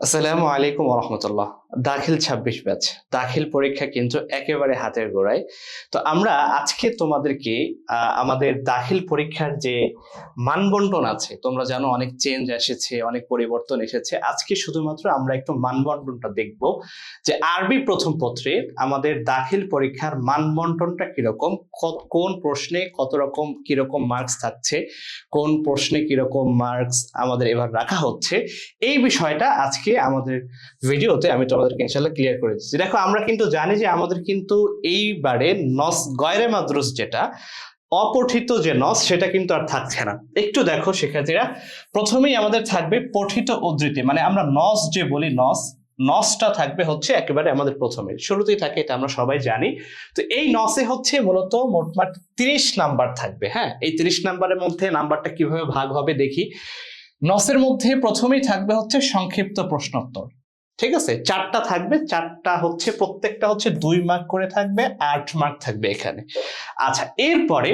আসসালামু আলাইকুম রহমতুল্লাহ। দাখিল ২৬ ব্যাচ দাখিল পরীক্ষা কিন্তু একেবারে হাতের গোড়ায়। তো আমরা আজকে তোমাদেরকে আমাদের দাখিল পরীক্ষার যে মানবন্টন আছে, তোমরা জানো অনেক চেঞ্জ এসেছে, অনেক পরিবর্তন এসেছে। আজকে শুধুমাত্র আমরা একটু মানবন্টনটা দেখব যে আরবি প্রথম পত্রে আমাদের দাখিল পরীক্ষার মানবন্টনটা কিরকম, কোন প্রশ্নে কত রকম কিরকম মার্কস থাকছে, কোন প্রশ্নে কিরকম মার্কস আমাদের এবার রাখা হচ্ছে, এই বিষয়টা আজকে আমাদের ভিডিওতে আমি তোমাদেরকে ইনশাআল্লাহ ক্লিয়ার করে দিচ্ছি। দেখো, আমরা কিন্তু জানি যে আমাদের কিন্তু এইবারে নস গয়রে মাদ্রুস, যেটা অপঠিত যে নস, সেটা কিন্তু আর থাকছে না। একটু দেখো শিক্ষার্থীরা, প্রথমেই আমাদের থাকবে পঠিত উদ্ধৃতি, মানে আমরা নস যে বলি, নসটা থাকবে হচ্ছে একেবারে আমাদের প্রথমে শুরুতেই থাকে, এটা আমরা সবাই জানি। তো এই নসে হচ্ছে মূলত মোটমাট 30 নাম্বার থাকবে। হ্যাঁ, এই 30 নাম্বারের মধ্যে নাম্বারটা কিভাবে ভাগ হবে দেখি। নসের মধ্যে প্রথমেই থাকবে হচ্ছে সংক্ষিপ্ত প্রশ্নোত্তর, ঠিক আছে, 4টা থাকবে, 4টা হচ্ছে প্রত্যেকটা হচ্ছে 2 মার্ক করে থাকবে, 8 মার্ক থাকবে এখানে। আচ্ছা, এরপরে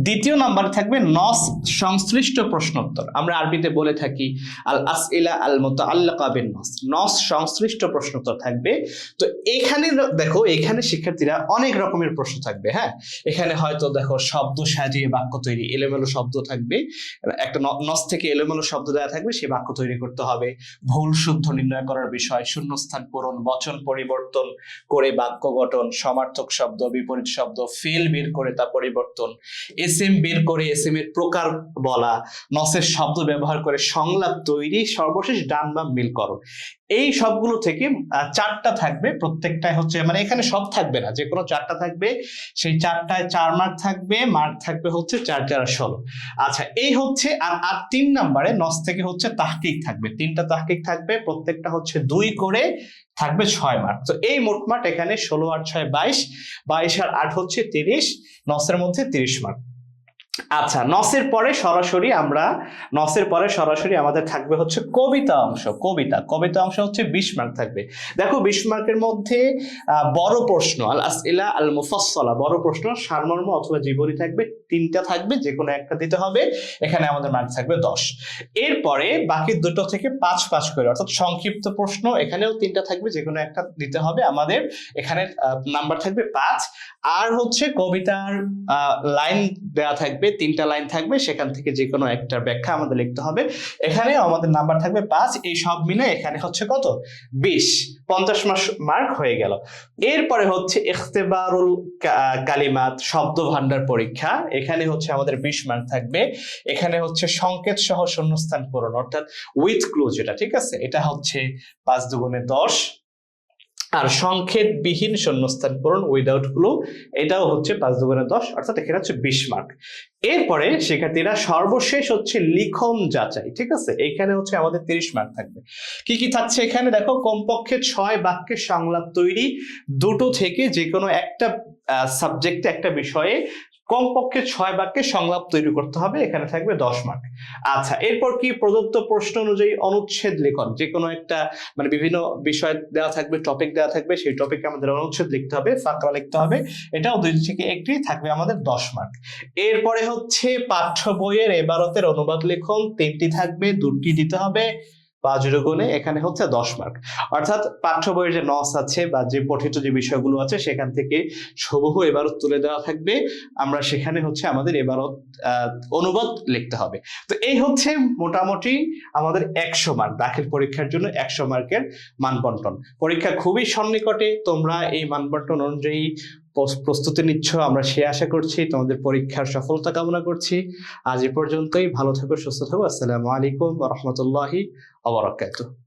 দ্বিতীয় নাম্বারে থাকবে নস সংশ্লিষ্ট প্রশ্নোত্তর। আমরা আরবিতে বলে থাকি আল আসইলা আল মুতাআল্লাকা বিন নস, নস সংশ্লিষ্ট প্রশ্নোত্তর থাকবে। তো এখানে দেখো, এখানে শিক্ষার্থীরা অনেক রকমের প্রশ্ন থাকবে। হ্যাঁ, এখানে হয়তো দেখো শব্দ সাজিয়ে বাক্য তৈরি, এলোমেলো শব্দ থাকবে, একটা নস থেকে এলোমেলো শব্দ দেওয়া থাকবে, সেই বাক্য তৈরি করতে হবে। ভুল শুদ্ধ নির্ণয় করার বিষয়, শূন্যস্থান পূরণ, বচন পরিবর্তন করে বাক্য গঠন, সমার্থক শব্দ, বিপরীত শব্দ, ফেল বের করে তা পরিবর্তন, এসএম বের করে এসএম এর প্রকার বলা, নসের শব্দ ব্যবহার করে সংলাপ তৈরি, সর্বশেষ ডান বাম মিলকরণ। এই সবগুলো থেকে 4টা থাকবে, প্রত্যেকটাই হচ্ছে, মানে এখানে সব থাকবে না, যে কোনো 4টা থাকবে। সেই 4টায় 4 মার্ক থাকবে, মার্ক থাকবে হচ্ছে 4 4 16। আচ্ছা, এই হচ্ছে। আর 3 নম্বরে নস থেকে হচ্ছে তাহকিক থাকবে, 3টা তাহকিক থাকবে, প্রত্যেকটা হচ্ছে 2 করে থাকবে 6 মার্ক। তো এই মোটমাট এখানে 16 আর 6 22, 22 আর 8 হচ্ছে 30, নসের মধ্যে 30 মার্ক। আচ্ছা, নসের পরে সরাসরি আমাদের থাকবে হচ্ছে কবিতা অংশ। কবিতা অংশ হচ্ছে 20 মার্ক থাকবে। দেখো, 20 মার্কের মধ্যে বড় প্রশ্ন আল আসইলা আল মুফাসসালা, বড় প্রশ্ন, সারমর্ম অথবা জীবনী থাকবে, 3টা থাকবে, যে কোনো একটা দিতে হবে। এখানে আমাদের মার্ক থাকবে 10। এরপরে বাকি দুটো থেকে 5 5 করে, অর্থাৎ সংক্ষিপ্ত প্রশ্ন, এখানেও 3টা থাকবে, যে কোনো একটা দিতে হবে আমাদের। এখানে নাম্বার থাকবে 5। আর হচ্ছে কবিতার লাইন দেওয়া থাকবে, 3টা লাইন থাকবে, সেখান থেকে যে কোনো একটা ব্যাখ্যা আমাদের লিখতে হবে। এখানে আমাদের নাম্বার থাকবে 5। এই সব মিলে এখানে হচ্ছে কত, 20, 50 মার্ক হয়ে গেল। এরপরে হচ্ছে ইখতিবারুল কালিমাত, শব্দ ভান্ডার পরীক্ষা। এখানে হচ্ছে আমাদের 20 মার্ক থাকবে। এখানে হচ্ছে সংকেত সহ শূন্যস্থান পূরণ, অর্থাৎ উইথ ক্লু যেটা, ঠিক আছে, এটা হচ্ছে 5 দুগুণে 10। আর সংকেত বিহীন শূন্যস্থান পূরণ উইদাউট ক্লু, এটাও হচ্ছে 5 দুগুণে 10, অর্থাৎ এখানে হচ্ছে 20 মার্ক। এরপরে শিক্ষার্থীরা সর্বশেষ হচ্ছে লিখন যাচাই, ঠিক আছে, এখানে হচ্ছে আমাদের 30 মার্ক থাকবে। কি কি থাকছে এখানে দেখো, কমপক্ষে 6 বাক্যের সংলাপ তৈরি, দুটো থেকে যে কোনো একটা সাবজেক্টে, একটা বিষয়ে কমপক্ষে 6 বাক্যের সংলাপ তৈরি করতে হবে, এখানে থাকবে 10 মার্ক। আচ্ছা, এরপর কি, প্রদত্ত প্রশ্ন অনুযায়ী অনুচ্ছেদ লিখন, যে কোনো একটা, মানে বিভিন্ন বিষয় দেওয়া থাকবে, টপিক দেওয়া থাকবে, সেই টপিকে আমাদের অনুচ্ছেদ লিখতে হবে, ফাকরা লিখতে হবে, এটাও 2 থেকে 1টি থাকবে, আমাদের 10 মার্ক। এরপরে হচ্ছে পাঠ্য বইয়ের এবারতের অনুবাদ লিখন, 3টি থাকবে, 2টি দিতে হবে, 5 দুগুণে, এখানে হচ্ছে 10 মার্ক। অর্থাৎ পাঠ্য বইয়ের যে নস আছে বা যে পঠিত যে বিষয়গুলো আছে, সেখান থেকে হুবহু এবারত তুলে দেওয়া থাকবে, আমরা সেখানে হচ্ছে আমাদের এবারত অনুবাদ লিখতে হবে। তো এই হচ্ছে মোটামুটি আমাদের 100 মার্ক, দাখিল পরীক্ষার জন্য 100 মার্কের মানবন্টন। পরীক্ষা খুবই সন্নিকটে, তোমরা এই মানবন্টন অনুযায়ী প্রস্তুতি নিচ্ছ, আমরা সে আশা করছি। তোমাদের পরীক্ষার সফলতা কামনা করছি। আজ এ পর্যন্তই, ভালো থাকো, সুস্থ থাকো। আসসালামু আলাইকুম ওয়া রাহমাতুল্লাহি ওয়া বারাকাতুহু।